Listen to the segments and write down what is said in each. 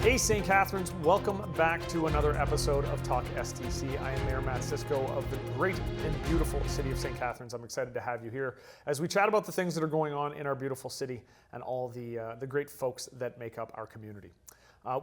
Hey St. Catharines, welcome back to another episode of talkSTC. I am Mayor Matt Sisko of the great and beautiful city of St. Catharines. I'm excited to have you here as we chat about the things that are going on in our beautiful city and all the great folks that make up our community.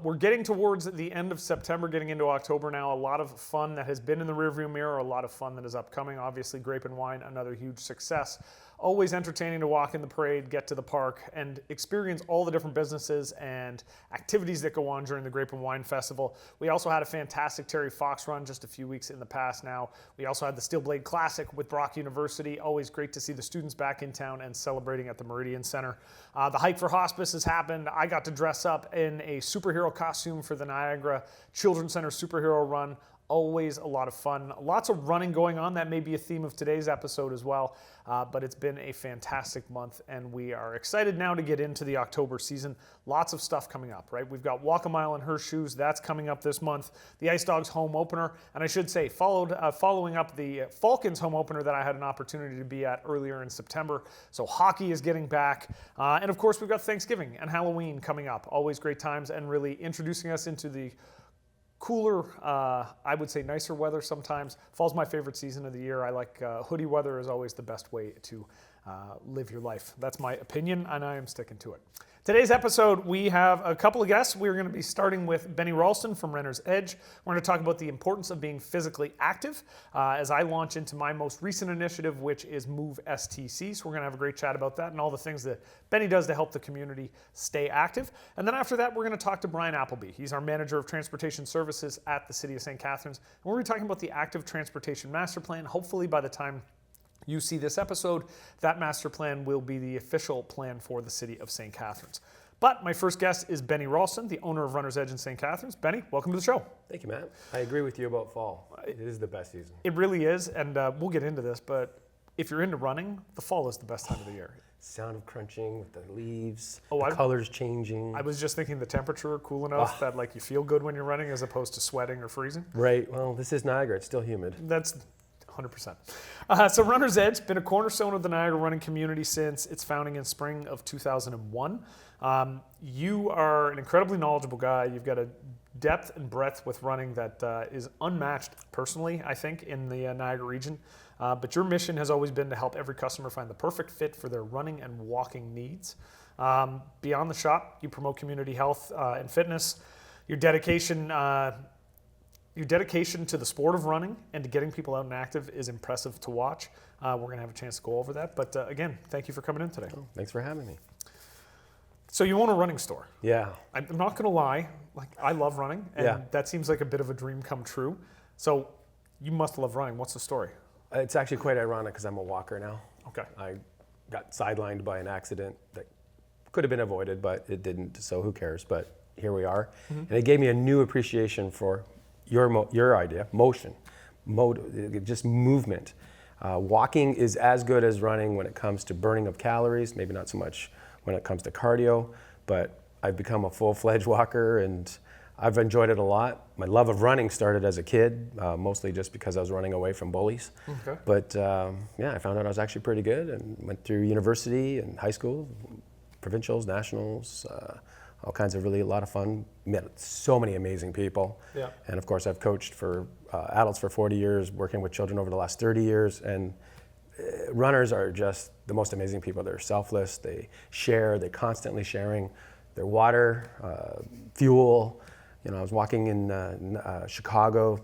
We're getting towards the end of September, getting into October now. A lot of fun that has been in the rearview mirror, a lot of fun that is upcoming. Obviously, Grape and Wine, another huge success. Always entertaining to walk in the parade, get to the park, and experience all the different businesses and activities that go on during the Grape and Wine Festival. We also had a fantastic Terry Fox run just a few weeks in the past now. We also had the Steel Blade Classic with Brock University. Always great to see the students back in town and celebrating at the Meridian Center. The Hike for Hospice has happened. I got to dress up in a superhero costume for the Niagara Children's Center superhero run. Always a lot of fun. Lots of running going on. That may be a theme of today's episode as well. But it's been a fantastic month, and we are excited now to get into the October season. Lots of stuff coming up, right? We've got Walk a Mile in Her Shoes. That's coming up this month. The Ice Dogs home opener. And I should say, following up the Falcons home opener that I had an opportunity to be at earlier in September. So hockey is getting back. And of course, we've got Thanksgiving and Halloween coming up. Always great times and really introducing us into the cooler, I would say nicer weather sometimes. Fall's my favorite season of the year. I like hoodie weather is always the best way to live your life. That's my opinion, and I am sticking to it. Today's episode, we have a couple of guests. We're going to be starting with Benny Ralston from Runner's Edge. We're going to talk about the importance of being physically active as I launch into my most recent initiative, which is Move STC. So we're going to have a great chat about that and all the things that Benny does to help the community stay active. And then after that, we're going to talk to Brian Appleby. He's our Manager of Transportation Services at the City of St. Catharines. And we're going to be talking about the Active Transportation Master Plan. Hopefully by the time you see this episode, that master plan will be the official plan for the City of St. Catharines. But my first guest is Benny Ralston, the owner of Runner's Edge in St. Catharines. Benny, welcome to the show. Thank you, Matt. I agree with you about fall. It is the best season. It really is, and we'll get into this, but if you're into running, the fall is the best time of the year. Sound of crunching with the leaves, the colors changing. I was just thinking the temperature cool enough that like you feel good when you're running as opposed to sweating or freezing. Right. Well, this is Niagara. It's still humid. That's 100%. So Runner's Edge, been a cornerstone of the Niagara running community since its founding in spring of 2001. You are an incredibly knowledgeable guy. You've got a depth and breadth with running that is unmatched personally, I think, in the Niagara region. But your mission has always been to help every customer find the perfect fit for their running and walking needs. Beyond the shop, you promote community health and fitness. Your dedication to the sport of running and to getting people out and active is impressive to watch. We're going to have a chance to go over that. But again, thank you for coming in today. Oh, thanks for having me. So you own a running store. Yeah. I'm not going to lie. Like, I love running, and that seems like a bit of a dream come true. So you must love running. What's the story? It's actually quite ironic because I'm a walker now. Okay. I got sidelined by an accident that could have been avoided, but it didn't, so who cares? But here we are. Mm-hmm. And it gave me a new appreciation for your idea, motion, just movement. Walking is as good as running when it comes to burning of calories, maybe not so much when it comes to cardio, but I've become a full-fledged walker and I've enjoyed it a lot. My love of running started as a kid, mostly just because I was running away from bullies. Okay. But I found out I was actually pretty good and went through university and high school, provincials, nationals, all kinds of really a lot of fun. Met so many amazing people. Yeah. And of course, I've coached for adults for 40 years, working with children over the last 30 years. And runners are just the most amazing people. They're selfless. They share. They're constantly sharing their water, fuel. You know, I was walking in Chicago,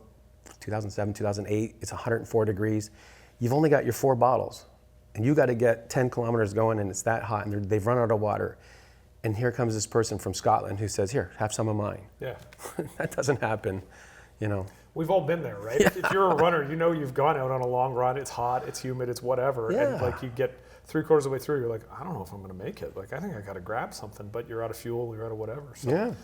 2007, 2008. It's 104 degrees. You've only got your 4 bottles, and you got to get 10 kilometers going, and it's that hot, and they've run out of water. And here comes this person from Scotland who says, "Here, have some of mine." Yeah. That doesn't happen, you know. We've all been there, right? Yeah. If you're a runner, you know you've gone out on a long run. It's hot, it's humid, it's whatever. Yeah. And like you get 3/4 of the way through, you're like, I don't know if I'm going to make it. Like, I think I got to grab something, but you're out of fuel, you're out of whatever. So,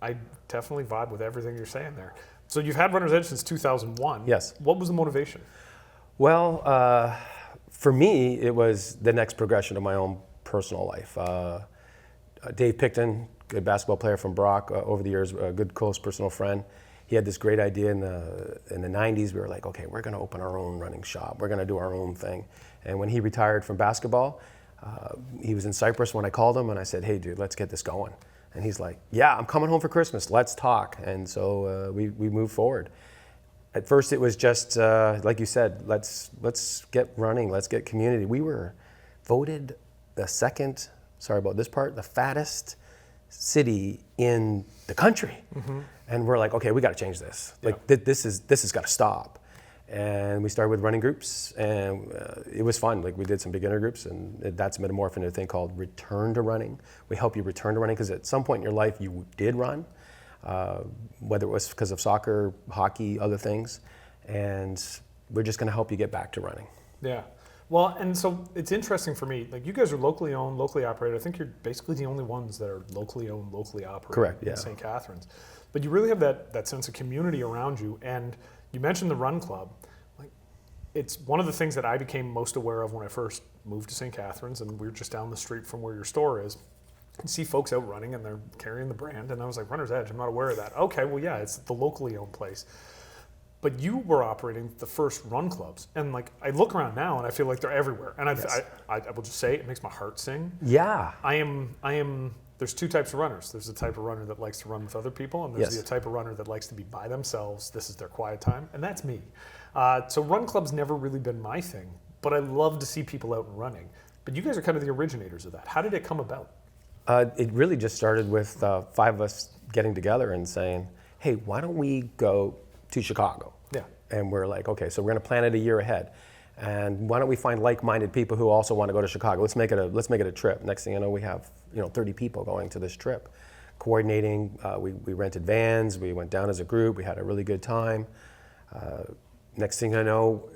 I definitely vibe with everything you're saying there. So you've had Runner's Edge since 2001. Yes. What was the motivation? Well, for me, it was the next progression of my own personal life. Dave Picton, good basketball player from Brock over the years, a good close personal friend. He had this great idea in the 90s. We were like, okay, we're going to open our own running shop. We're going to do our own thing. And when he retired from basketball, he was in Cyprus when I called him and I said, hey, dude, let's get this going. And he's like, yeah, I'm coming home for Christmas. Let's talk. And so we moved forward. At first, it was just, like you said, let's get running. Let's get community. We were voted the fattest city in the country. And we're like, okay, we got to change this. Like this has got to stop. And we started with running groups, and it was fun. Like we did some beginner groups, and that's metamorphed into a thing called Return to Running. We help you return to running because at some point in your life you did run, whether it was because of soccer, hockey, other things, and we're just going to help you get back to running. Yeah. Well, and so it's interesting for me, like you guys are locally owned, locally operated. I think you're basically the only ones that are locally owned, locally operated. Correct, in St. Catharines. But you really have that sense of community around you. And you mentioned the Run Club. Like, it's one of the things that I became most aware of when I first moved to St. Catharines, and we were just down the street from where your store is. You see folks out running and they're carrying the brand, and I was like, Runner's Edge, I'm not aware of that. Okay, well, yeah, it's the locally owned place. But you were operating the first run clubs, and like I look around now and I feel like they're everywhere. And I will just say it makes my heart sing. Yeah. I am. There's two types of runners. There's the type of runner that likes to run with other people, and there's the type of runner that likes to be by themselves. This is their quiet time, and that's me. So run clubs never really been my thing, but I love to see people out and running. But you guys are kind of the originators of that. How did it come about? It really just started with 5 of us getting together and saying, hey, why don't we go to Chicago? Yeah. And we're like, okay, so we're going to plan it a year ahead. And why don't we find like-minded people who also want to go to Chicago? Let's make it a trip. Next thing I know, we have 30 people going to this trip, coordinating. We rented vans. We went down as a group. We had a really good time. Next thing I know,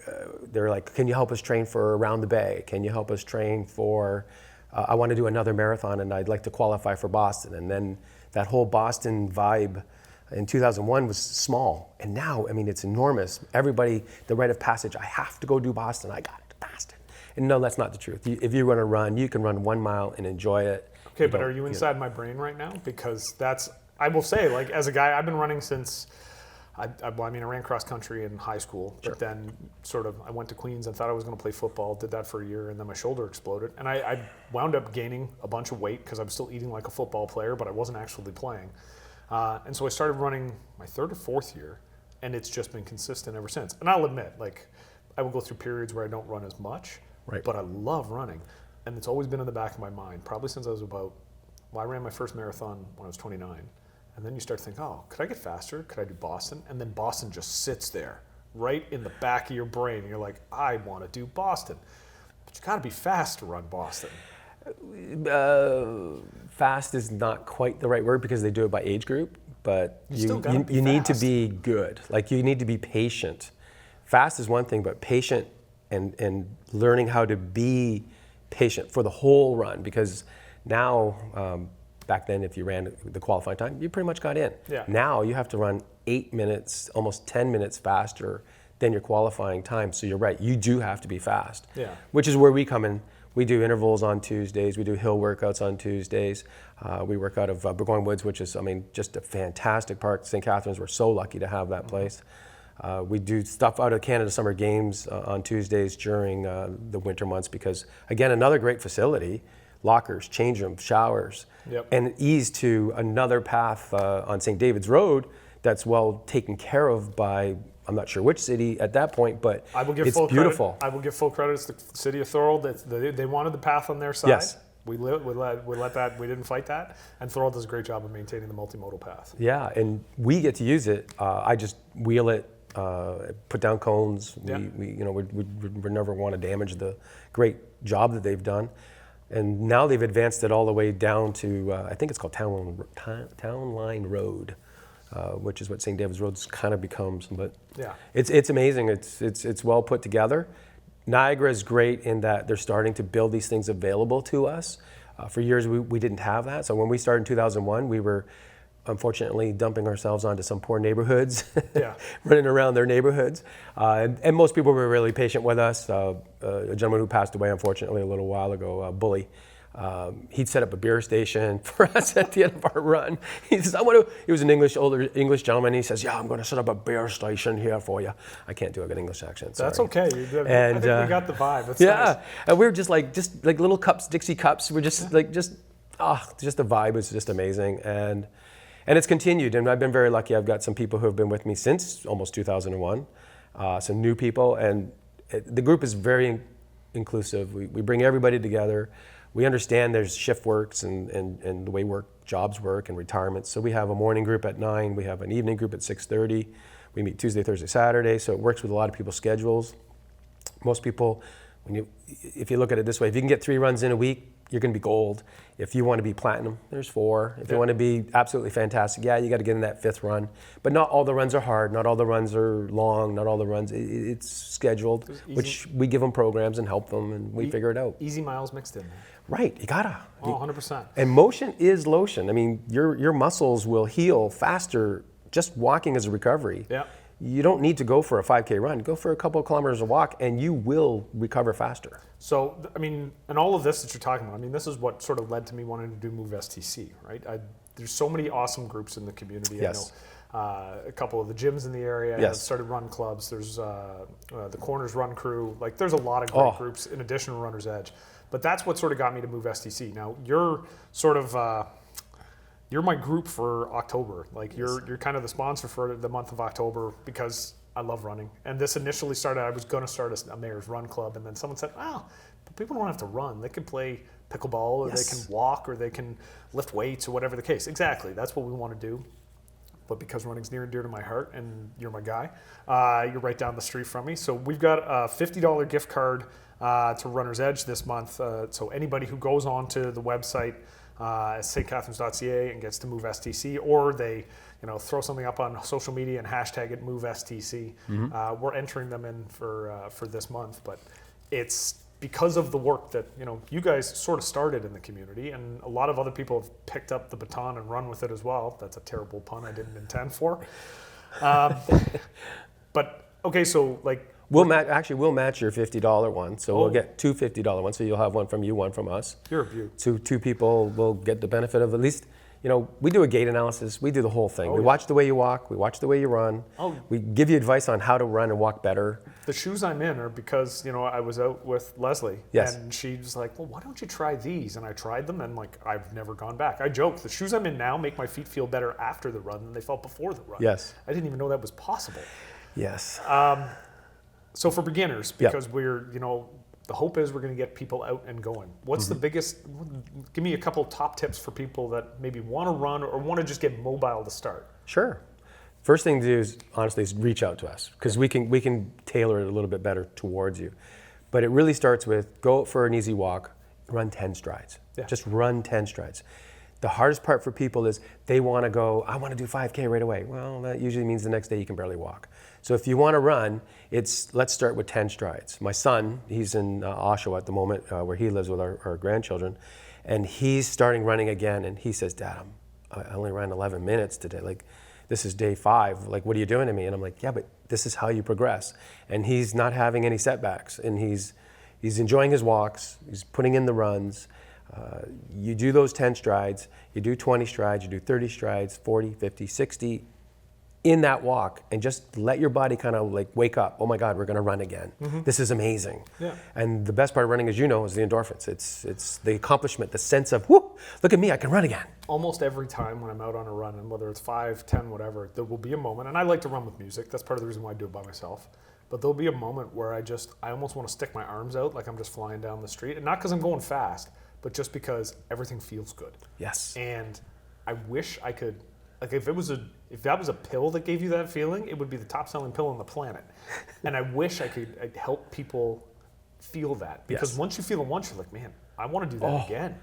they're like, can you help us train for Around the Bay? Can you help us train for? I want to do another marathon, and I'd like to qualify for Boston. And then that whole Boston vibe in 2001 was small, and now, I mean, it's enormous. Everybody, the rite of passage, I have to go do Boston, I got to Boston. And no, that's not the truth. If you're gonna run, you can run 1 mile and enjoy it. Okay, but are you inside my brain right now? Because I will say, like, as a guy, I've been running since, I ran cross country in high school, but then I went to Queens and thought I was gonna play football, did that for a year, and then my shoulder exploded. And I wound up gaining a bunch of weight because I was still eating like a football player, but I wasn't actually playing. And so I started running my 3rd or 4th year, and it's just been consistent ever since. And I'll admit, like, I will go through periods where I don't run as much, but I love running. And it's always been in the back of my mind, probably since I was I ran my first marathon when I was 29. And then you start thinking, oh, could I get faster? Could I do Boston? And then Boston just sits there, right in the back of your brain. And you're like, I want to do Boston. But you got to be fast to run Boston. Fast is not quite the right word because they do it by age group, but you need to be good. Like, you need to be patient. Fast is one thing, but patient and learning how to be patient for the whole run, because now, back then, if you ran the qualifying time, you pretty much got in. Yeah. Now you have to run 8 minutes, almost 10 minutes faster than your qualifying time. So you're right, you do have to be fast. Yeah. Which is where we come in. We do intervals on Tuesdays. We do hill workouts on Tuesdays. We work out of Burgoyne Woods, which is, just a fantastic park. St. Catharines, we're so lucky to have that place. We do stuff out of Canada Summer Games on Tuesdays during the winter months because, again, another great facility, lockers, change rooms, showers, and ease to another path on St. David's Road that's well taken care of by, I'm not sure which city at that point, but it's beautiful. I will give full credit to the city of Thorold. They wanted the path on their side. Yes. We let that. We didn't fight that. And Thorold does a great job of maintaining the multimodal path. Yeah, and we get to use it. I just wheel it, put down cones. We never want to damage the great job that they've done. And now they've advanced it all the way down to I think it's called Town Line Road. Which is what St. David's Road kind of becomes, but it's amazing. It's well put together. Niagara is great in that they're starting to build these things available to us. For years we didn't have that. So when we started in 2001, we were unfortunately dumping ourselves onto some poor neighborhoods, running around their neighborhoods. And most people were really patient with us. A gentleman who passed away unfortunately a little while ago, Bully. He'd set up a beer station for us at the end of our run. He says, he was an older English gentleman. He says, I'm going to set up a beer station here for you. I can't do a good English accent, sorry. That's okay. I think we got the vibe. That's nice. And we were just like little cups, Dixie cups. We're just Just the vibe was just amazing, and it's continued. And I've been very lucky. I've got some people who have been with me since almost 2001, some new people, and the group is very inclusive. We bring everybody together. We understand there's shift works and the way jobs work and retirements. So we have a morning group at 9. We have an evening group at 6:30. We meet Tuesday, Thursday, Saturday. So it works with a lot of people's schedules. Most people, if you look at it this way, if you can get 3 runs in a week, you're going to be gold. If you want to be platinum, there's 4. If you want to be absolutely fantastic, you got to get in that 5th run. But not all the runs are hard. Not all the runs are long. Not all the runs. It's scheduled, which we give them programs and help them, and we figure it out. Easy miles mixed in. Right, you gotta. Oh, 100%. And motion is lotion. I mean, your muscles will heal faster just walking as a recovery. Yeah. You don't need to go for a 5K run. Go for a couple of kilometers of walk, and you will recover faster. So, I mean, and all of this that you're talking about, I mean, this is what sort of led to me wanting to do Move STC, right? There's so many awesome groups in the community. Yes. I know a couple of the gyms in the area have started run clubs. There's the Corners Run Crew. Like, there's a lot of great groups in addition to Runner's Edge. But that's what sort of got me to Move STC. Now, you're sort of... you're my group for October. Like you're kind of the sponsor for the month of October because I love running. And this initially started, I was going to start a mayor's run club, and then someone said, "Wow, but people don't have to run. They can play pickleball, or they can walk, or they can lift weights, or whatever the case." Exactly, that's what we want to do. But because running's near and dear to my heart, and you're my guy, you're right down the street from me. So we've got a $50 gift card to Runner's Edge this month. So anybody who goes onto the website, stcatharines.ca, and gets to Move STC, or they throw something up on social media and hashtag it Move STC. We're entering them in for this month, but it's because of the work that you guys sort of started in the community, and a lot of other people have picked up the baton and run with it as well. That's a terrible pun I didn't intend for. But okay, so like we'll match your $50 one. So we'll get 2 $50 ones. So you'll have one from you, one from us. You're a beaut. So 2 people will get the benefit of at least, we do a gait analysis. We do the whole thing. We watch the way you walk. We watch the way you run. We give you advice on how to run and walk better. The shoes I'm in are because, I was out with Leslie. Yes. And she was like, "Well, why don't you try these?" And I tried them, and I've never gone back. I joke, the shoes I'm in now make my feet feel better after the run than they felt before the run. Yes. I didn't even know that was possible. Yes. So for beginners, because we're, the hope is we're going to get people out and going. What's the biggest, give me a couple top tips for people that maybe want to run or want to just get mobile to start. Sure. First thing to do is, honestly, is reach out to us, because we can tailor it a little bit better towards you. But it really starts with go out for an easy walk, run 10 strides. Yeah. Just run 10 strides. The hardest part for people is they want to go, "I want to do 5K right away." Well, that usually means the next day you can barely walk. So if you want to run, let's start with 10 strides. My son, he's in Oshawa at the moment, where he lives with our grandchildren, and he's starting running again, and he says, "Dad, I only ran 11 minutes today. Like, this is day 5. Like, what are you doing to me?" And I'm like, "Yeah, but this is how you progress." And he's not having any setbacks, and he's enjoying his walks. He's putting in the runs. You do those 10 strides, you do 20 strides, you do 30 strides, 40, 50, 60 in that walk, and just let your body kind of like wake up. Oh my God, we're going to run again. This is amazing. Yeah. And the best part of running, as you know, is the endorphins. It's the accomplishment, the sense of, whoo, look at me, I can run again. Almost every time when I'm out on a run, and whether it's 5, 10, whatever, there will be a moment, and I like to run with music. That's part of the reason why I do it by myself. But there'll be a moment where I almost want to stick my arms out like I'm just flying down the street. And not because I'm going fast, but just because everything feels good. Yes. And I wish I could, like if that was a pill that gave you that feeling, it would be the top selling pill on the planet. And I wish I could help people feel that. Because once you feel it once, you're like, man, I want to do that again.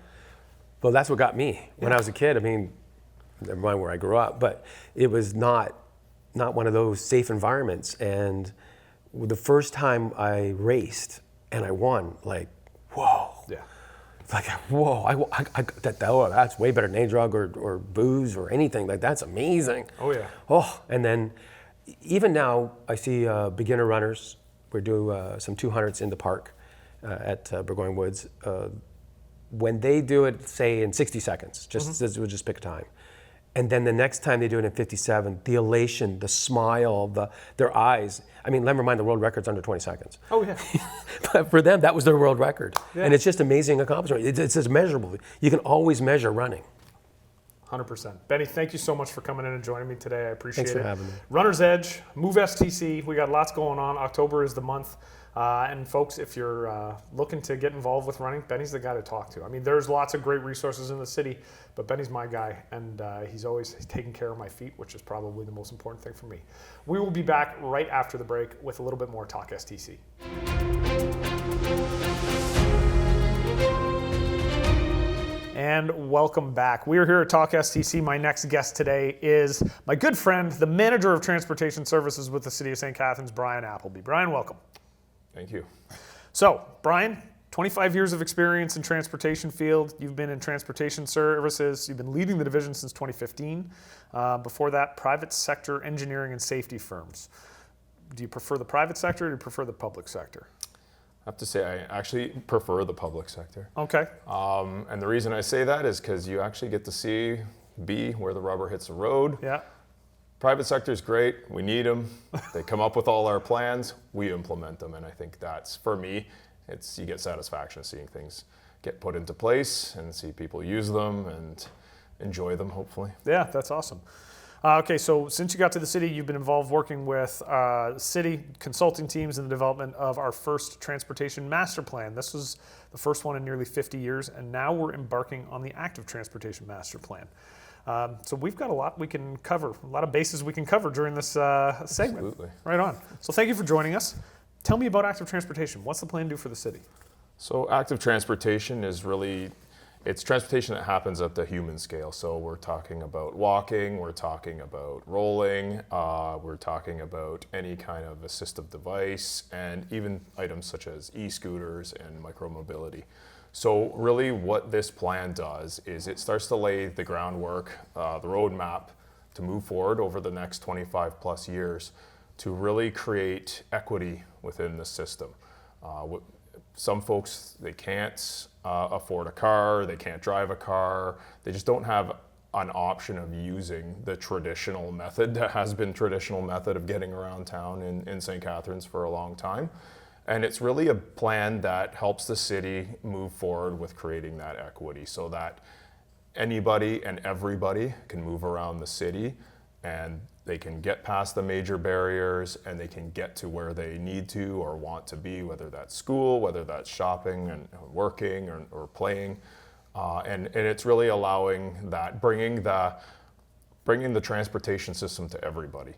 Well, that's what got me. When I was a kid, I mean, never mind where I grew up, but it was not one of those safe environments. And the first time I raced and I won, like, whoa. Yeah. Like, whoa, that's way better than any drug or booze or anything. Like, that's amazing. Oh, yeah. Oh, and then even now, I see beginner runners. We do some 200s in the park at Burgoyne Woods. When they do it, say, in 60 seconds, we'll just pick a time, And then the next time they do it in 57, the elation, the smile, their eyes. I mean, never mind the world record's under 20 seconds. Oh, yeah. But for them, that was their world record. Yeah. And it's just amazing accomplishment. It's just measurable. You can always measure running. 100%. Benny, thank you so much for coming in and joining me today. I appreciate it. Thanks for having me. Runner's Edge, Move STC. We got lots going on. October is the month. And folks, if you're looking to get involved with running, Benny's the guy to talk to. I mean, there's lots of great resources in the city, but Benny's my guy, and he's always taking care of my feet, which is probably the most important thing for me. We will be back right after the break with a little bit more Talk STC. And welcome back. We are here at Talk STC. My next guest today is my good friend, the manager of transportation services with the City of St. Catharines, Brian Appleby. Brian, welcome. Thank you. So, Brian, 25 years of experience in transportation field. You've been in transportation services. You've been leading the division since 2015. Before that, private sector engineering and safety firms. Do you prefer the private sector or do you prefer the public sector? I have to say I actually prefer the public sector. Okay. And the reason I say that is because you actually get to be where the rubber hits the road. Yeah. Private sector is great. We need them. They come up with all our plans. We implement them. And I think that's, for me, you get satisfaction seeing things get put into place and see people use them and enjoy them, hopefully. Yeah, that's awesome. Okay, so since you got to the city, you've been involved working with city consulting teams in the development of our first transportation master plan. This was the first one in nearly 50 years, and now we're embarking on the active transportation master plan. So we've got a lot we can cover, a lot of bases we can cover during this segment. Absolutely. Right on. So thank you for joining us. Tell me about active transportation. What's the plan do for the city? So active transportation is really, it's transportation that happens at the human scale. So we're talking about walking, we're talking about rolling, we're talking about any kind of assistive device, and even items such as e-scooters and micromobility. So really what this plan does is it starts to lay the groundwork, the roadmap to move forward over the next 25 plus years to really create equity within the system. Some folks, they can't afford a car, they can't drive a car, they just don't have an option of using the traditional method that has been traditional method of getting around town in St. Catharines for a long time. And it's really a plan that helps the city move forward with creating that equity so that anybody and everybody can move around the city and they can get past the major barriers and they can get to where they need to or want to be, whether that's school, whether that's shopping and working or playing. And it's really allowing that, bringing the transportation system to everybody.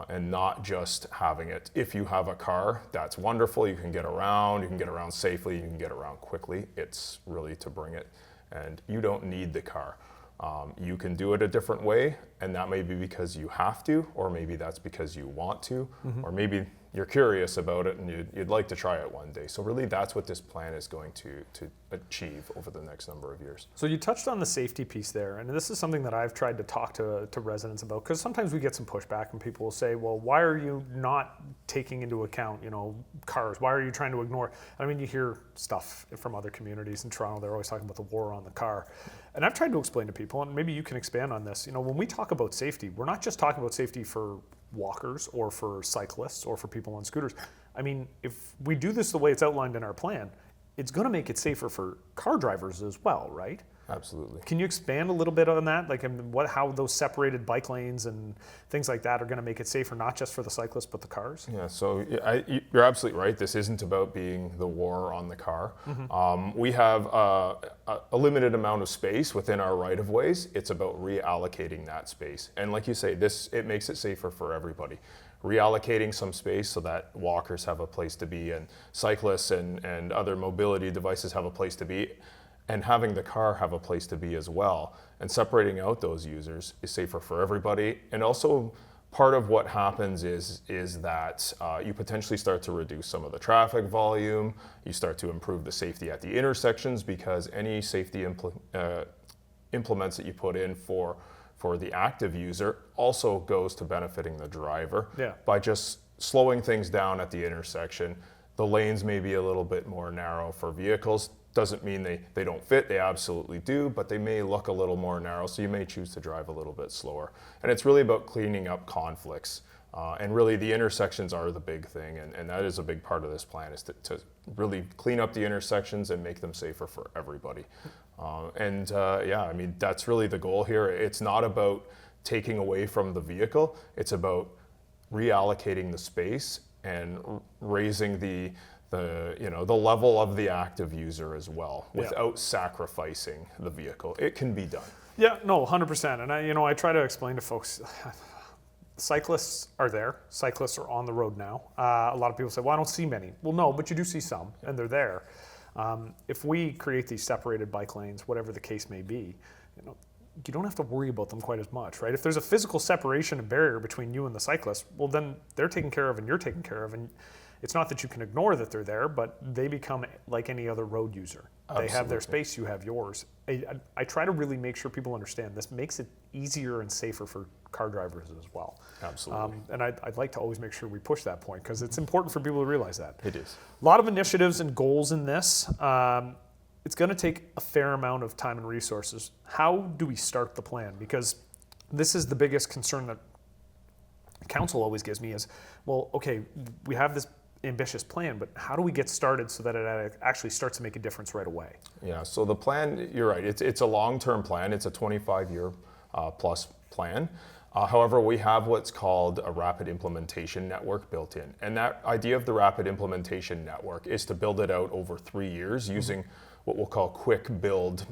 And not just having it. If you have a car, that's wonderful. You can get around safely, you can get around quickly. It's really to bring it, and you don't need the car. You can do it a different way, and that may be because you have to, or maybe that's because you want to, or maybe you're curious about it and you'd like to try it one day. So really that's what this plan is going to achieve over the next number of years. So you touched on the safety piece there, and this is something that I've tried to talk to residents about, because sometimes we get some pushback and people will say, well, why are you not taking into account, cars? Why are you trying to ignore? I mean, you hear stuff from other communities in Toronto, they're always talking about the war on the car. And I've tried to explain to people, and maybe you can expand on this, when we talk about safety, we're not just talking about safety for walkers or for cyclists or for people on scooters. I mean, if we do this the way it's outlined in our plan, it's going to make it safer for car drivers as well, right? Absolutely. Can you expand a little bit on that? Like how those separated bike lanes and things like that are going to make it safer, not just for the cyclists, but the cars? Yeah, so you're absolutely right. This isn't about being the war on the car. We have a limited amount of space within our right-of-ways. It's about reallocating that space. And like you say, it makes it safer for everybody. Reallocating some space so that walkers have a place to be and cyclists and other mobility devices have a place to be, and having the car have a place to be as well. And separating out those users is safer for everybody. And also part of what happens is that you potentially start to reduce some of the traffic volume. You start to improve the safety at the intersections, because any safety implements that you put in for the active user also goes to benefiting the driver. Yeah. By just slowing things down at the intersection. The lanes may be a little bit more narrow for vehicles Doesn't mean they don't fit, they absolutely do, but they may look a little more narrow, so you may choose to drive a little bit slower. And it's really about cleaning up conflicts. And really the intersections are the big thing, and that is a big part of this plan, is to really clean up the intersections and make them safer for everybody. Yeah, I mean, that's really the goal here. It's not about taking away from the vehicle, it's about reallocating the space and raising the level of the active user as well, without sacrificing the vehicle. It can be done. Yeah, no, 100%. And I try to explain to folks, cyclists are there. Cyclists are on the road now. A lot of people say, well, I don't see many. Well, no, but you do see some, and they're there. If we create these separated bike lanes, whatever the case may be, you don't have to worry about them quite as much, right? If there's a physical separation and barrier between you and the cyclist, well, then they're taken care of and you're taken care of. And it's not that you can ignore that they're there, but they become like any other road user. Absolutely. They have their space, you have yours. I try to really make sure people understand this makes it easier and safer for car drivers as well. Absolutely. And I'd like to always make sure we push that point, because it's important for people to realize that. It is. A lot of initiatives and goals in this. It's going to take a fair amount of time and resources. How do we start the plan? Because this is the biggest concern that council always gives me is, well, okay, we have this ambitious plan, but how do we get started so that it actually starts to make a difference right away? Yeah, so the plan, you're right, it's a long-term plan. It's a 25-year plus plan. However, we have what's called a rapid implementation network built in. And that idea of the rapid implementation network is to build it out over 3 years using what we'll call quick build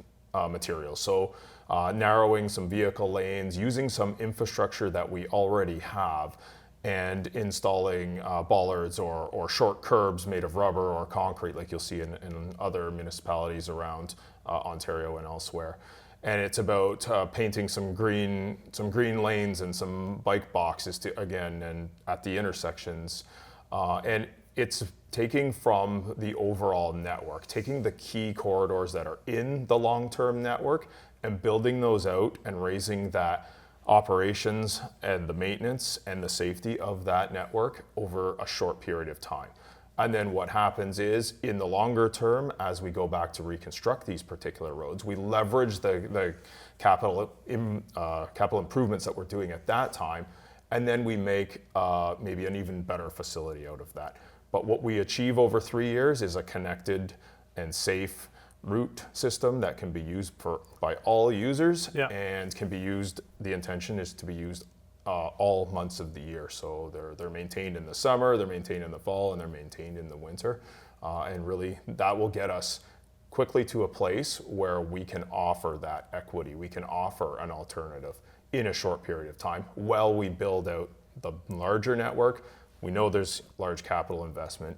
materials. So narrowing some vehicle lanes, using some infrastructure that we already have, and installing bollards or short curbs made of rubber or concrete, like you'll see in other municipalities around Ontario and elsewhere. And it's about painting some green lanes and some bike boxes and at the intersections. And it's taking from the overall network, taking the key corridors that are in the long-term network and building those out and raising that operations and the maintenance and the safety of that network over a short period of time. And then what happens is, in the longer term, as we go back to reconstruct these particular roads, we leverage the capital improvements that we're doing at that time, and then we make maybe an even better facility out of that. But what we achieve over 3 years is a connected and safe route system that can be used by all users, and can be used, the intention is to be used all months of the year. So they're maintained in the summer, they're maintained in the fall, and they're maintained in the winter. And really that will get us quickly to a place where we can offer that equity, we can offer an alternative in a short period of time while we build out the larger network. We know there's large capital investment.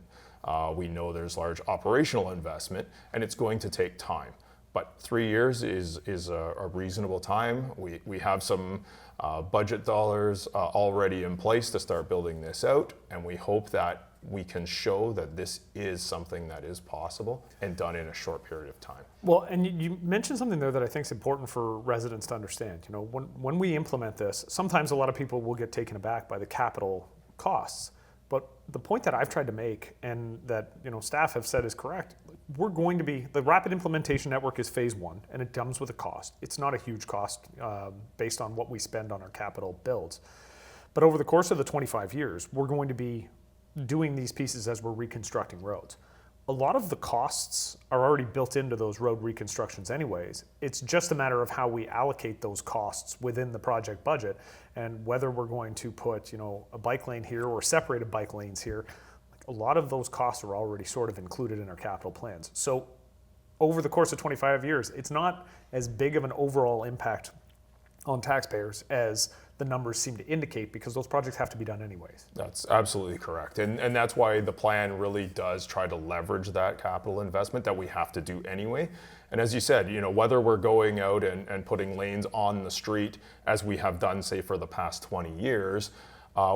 We know there's large operational investment, and it's going to take time. But 3 years is a reasonable time. We have some budget dollars already in place to start building this out, and we hope that we can show that this is something that is possible and done in a short period of time. Well, and you mentioned something there that I think is important for residents to understand. When we implement this, sometimes a lot of people will get taken aback by the capital costs. But the point that I've tried to make, and that staff have said is correct, the rapid implementation network is phase 1, and it comes with a cost. It's not a huge cost based on what we spend on our capital builds. But over the course of the 25 years, we're going to be doing these pieces as we're reconstructing roads. A lot of the costs are already built into those road reconstructions anyways. It's just a matter of how we allocate those costs within the project budget, and whether we're going to put a bike lane here or separated bike lanes here. A lot of those costs are already sort of included in our capital plans. So over the course of 25 years, it's not as big of an overall impact on taxpayers as the numbers seem to indicate, because those projects have to be done anyways. That's absolutely correct. And that's why the plan really does try to leverage that capital investment that we have to do anyway. And as you said, whether we're going out and putting lanes on the street, as we have done, say, for the past 20 years,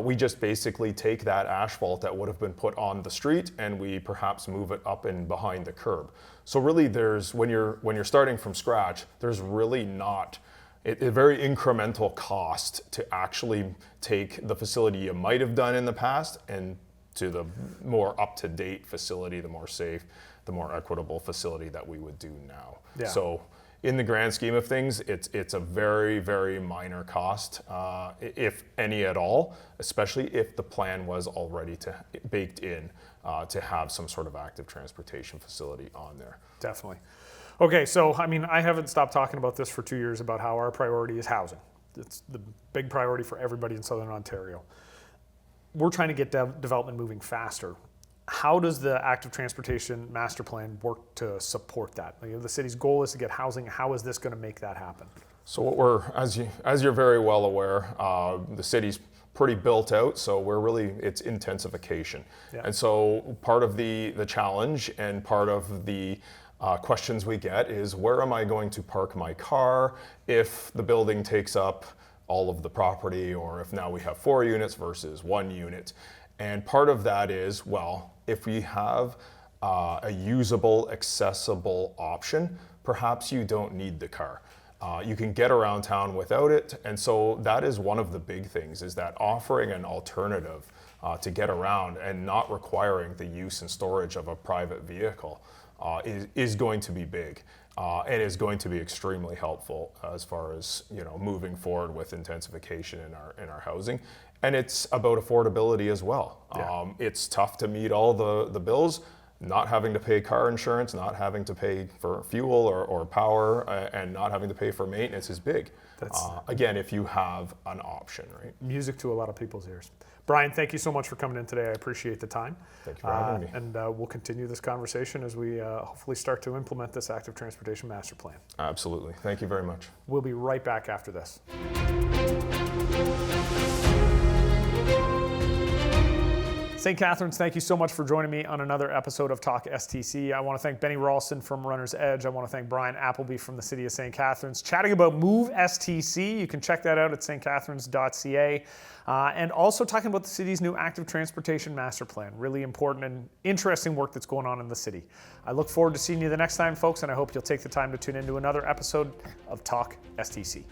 we just basically take that asphalt that would have been put on the street and we perhaps move it up and behind the curb. So really when you're starting from scratch, there's really not a very incremental cost to actually take the facility you might have done in the past and to the more up-to-date facility, the more safe, the more equitable facility that we would do now. Yeah. So in the grand scheme of things, it's a very, very minor cost, if any at all, especially if the plan was already baked in to have some sort of active transportation facility on there. Definitely. Okay, so I mean, I haven't stopped talking about this for 2 years about how our priority is housing. It's the big priority for everybody in Southern Ontario. We're trying to get development moving faster. How does the active transportation master plan work to support that? Like, the city's goal is to get housing. How is this going to make that happen? So what we're, as you're very well aware, the city's pretty built out, so it's intensification. Yeah. And so part of the challenge and part of the questions we get is, where am I going to park my car if the building takes up all of the property, or if now we have 4 units versus 1 unit? And part of that is, well, if we have a usable, accessible option, perhaps you don't need the car. You can get around town without it. And so that is one of the big things, is that offering an alternative to get around and not requiring the use and storage of a private vehicle is going to be big, and is going to be extremely helpful as far as moving forward with intensification in our housing. And it's about affordability as well. Yeah. It's tough to meet all the bills. Not having to pay car insurance, not having to pay for fuel or power, and not having to pay for maintenance is big. Again, if you have an option, right? Music to a lot of people's ears. Brian, thank you so much for coming in today. I appreciate the time. Thank you for having me. And we'll continue this conversation as we hopefully start to implement this active transportation master plan. Absolutely. Thank you very much. We'll be right back after this. St. Catharines, thank you so much for joining me on another episode of Talk STC. I want to thank Benny Ralston from Runner's Edge. I want to thank Brian Appleby from the City of St. Catharines, chatting about Move STC. You can check that out at stcatharines.ca. And also talking about the city's new active transportation master plan. Really important and interesting work that's going on in the city. I look forward to seeing you the next time, folks, and I hope you'll take the time to tune into another episode of Talk STC.